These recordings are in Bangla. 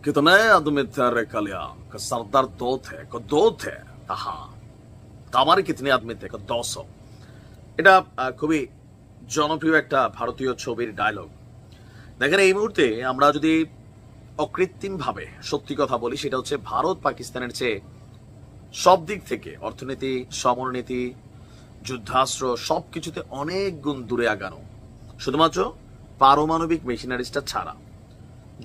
कितने आदमी तेरे कलिया का सरदार दो थे कहा हमारे कितने आदमी थे 200। এটা খুবই জনপ্রিয় একটা ভারতীয় ছবির ডায়লগ। দেখেন এই মুহূর্তে আমরা যদি অকৃত্রিম ভাবে সত্যি কথা বলি, সেটা হচ্ছে ভারত পাকিস্তানের চেয়ে সব দিক থেকে অর্থনীতি, সমরনীতি, যুদ্ধাস্ত্র সবকিছুতে অনেক গুণ দূরে আগানো, শুধুমাত্র পারমাণবিক মেশিনারিজটা ছাড়া।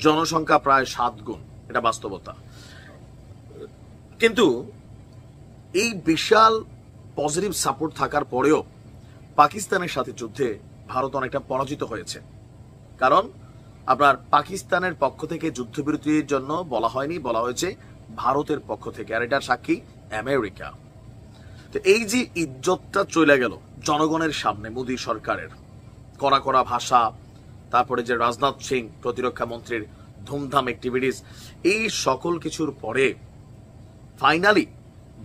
জনসংখ্যা প্রায় 7 গুণ, এটা বাস্তবতা। কিন্তু এই বিশাল পজিটিভ সাপোর্ট থাকার পরেও পাকিস্তানের সাথে যুদ্ধে ভারত অনেকটা পরাজিত হয়েছে। কারণ আপনার পাকিস্তানের পক্ষ থেকে যুদ্ধবিরতির জন্য বলা হয়নি, বলা হয়েছে ভারতের পক্ষ থেকে, আর এটার সাক্ষী আমেরিকা। তো এই যে ইজ্জতটা চলে গেল জনগণের সামনে মোদী সরকারের, কড়া কড়া ভাষা, তারপরে যে রাজনাথ সিং প্রতিরক্ষা মন্ত্রীর ধুমধাম অ্যাক্টিভিটিস, এই সকল কিছুর পরে ফাইনালি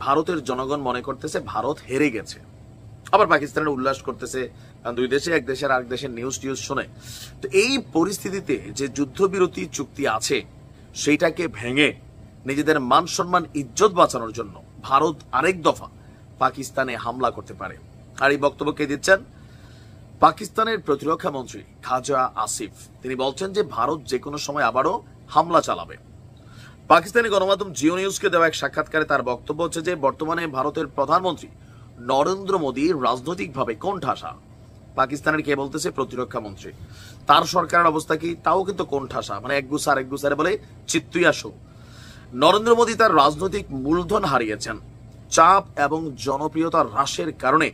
ভারতের জনগণ মনে করতেছে ভারত হেরে গেছে। আবার পাকিস্তানের উল্লাস করতেছে, কারণ দুই দেশে, এক দেশের আরেক দেশের নিউজ শুনে। তো এই পরিস্থিতিতে যে যুদ্ধবিরতি চুক্তি আছে সেইটাকে ভেঙে নিজেদের মান সম্মান, ইজ্জত বাঁচানোর জন্য ভারত আরেক দফা পাকিস্তানে হামলা করতে পারে। আর এই বক্তব্য কে দিচ্ছেন? পাকিস্তানের প্রতিরক্ষা মন্ত্রী খাজা আসিফ। তিনি বলছেন যে ভারত যে কোনো সময় আবারও হামলা চালাবে। পাকিস্তানি গণমাধ্যম জিও নিউজকে দেওয়া এক সাক্ষাৎকারে তার বক্তব্য হচ্ছে যে বর্তমানে ভারতের প্রধানমন্ত্রী নরেন্দ্র মোদী রাজনৈতিকভাবে কোণঠাসা। পাকিস্তানের কে বলতেছে? প্রতিরক্ষা মন্ত্রী। তার সরকারের অবস্থা কি? তাও কিন্তু কোণঠাসা, মানে এক গুসারে বলে চিত্তুই আসো। নরেন্দ্র মোদী তার রাজনৈতিক মূলধন হারিয়েছেন। চাপ এবং জনপ্রিয়তা হ্রাসের কারণে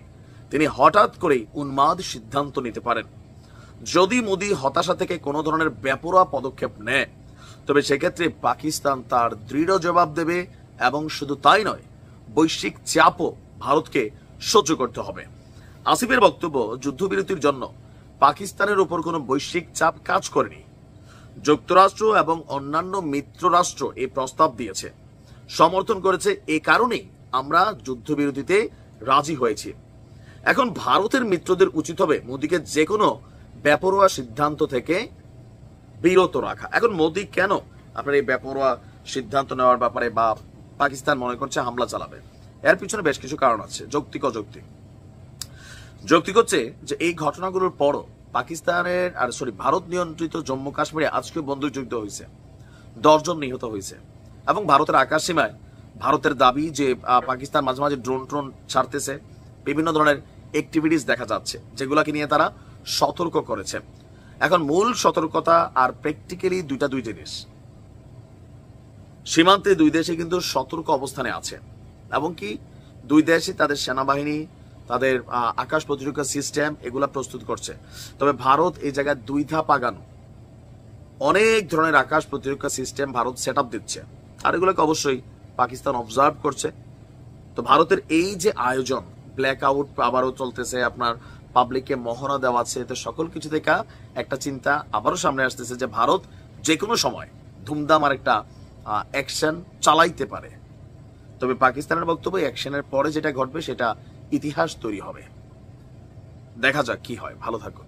তিনি হঠাৎ করেই উন্মাদ সিদ্ধান্ত নিতে পারেন। যদি মোদী হতাশা থেকে কোনো ধরনের বেপরোয়া পদক্ষেপ নেয়, তবে সেক্ষেত্রে পাকিস্তান তার দৃঢ় জবাব দেবে, এবং শুধু তাই নয়, বৈশ্বিক চাপও ভারতকে সহ্য করতে হবে। আসিফের বক্তব্য, যুদ্ধবিরতির জন্য পাকিস্তানের উপর কোনো বৈশ্বিক চাপ কাজ করেনি। যুক্তরাষ্ট্র এবং অন্যান্য মিত্র রাষ্ট্র এই প্রস্তাব দিয়েছে, সমর্থন করেছে, এ কারণেই আমরা যুদ্ধবিরতিতে রাজি হয়েছি। এখন ভারতের মিত্রদের উচিত হবে মোদীকে যে কোনো বেপরোয়া সিদ্ধান্ত থেকে বিরত রাখা। এখন মোদী কেন আপনার এই বেপরোয়া সিদ্ধান্ত নেওয়ার ব্যাপারে বা পাকিস্তান মনে করছে হামলা চালাবে, এর পিছনে বেশ কিছু কারণ আছে, যৌক্তিক অযৌক্তিক। যৌক্তিক হচ্ছে যে এই ঘটনাগুলোর পরও পাকিস্তানের ভারত নিয়ন্ত্রিত জম্মু কাশ্মীরে আজকে বন্দুকযুদ্ধ হয়েছে, 10 জন নিহত হয়েছে, এবং ভারতের আকাশ সীমায় ভারতের দাবি যে পাকিস্তান মাঝে মাঝে ড্রোন ছাড়তেছে, বিভিন্ন ধরনের অ্যাক্টিভিটিস দেখা যাচ্ছে, যেগুলোকে নিয়ে তারা সতর্ক করেছে। এখন মূল সতর্কতা আর প্র্যাকটিক্যালি দুই জিনিস। সীমান্তে দুই দেশে কিন্তু সতর্ক অবস্থানে আছে, এবং কি দুই দেশে তাদের সেনাবাহিনী, তাদের আকাশ প্রতিরক্ষা সিস্টেম এগুলা প্রস্তুত করছে। তবে ভারত এই জায়গায় 2 ধাপ আগানো, অনেক ধরনের আকাশ প্রতিরক্ষা সিস্টেম ভারত সেট আপ দিচ্ছে, আর এগুলোকে অবশ্যই পাকিস্তান অবজার্ভ করছে। তো ভারতের এই যে আয়োজন, ব্ল্যাক আউট আবারও চলতেছে, আপনার পাবলিককে মহড়া দেওয়া আছে, তো সকল কিছু থেকে একটা চিন্তা আবারও সামনে আসতেছে যে ভারত যে কোনো সময় ধুমধাম আর একটা অ্যাকশন চালাইতে পারে। তবে পাকিস্তানের বক্তব্য, অ্যাকশনের পরে যেটা ঘটবে সেটা ইতিহাস তৈরি হবে। দেখা যাক কি হয়। ভালো থাকুন।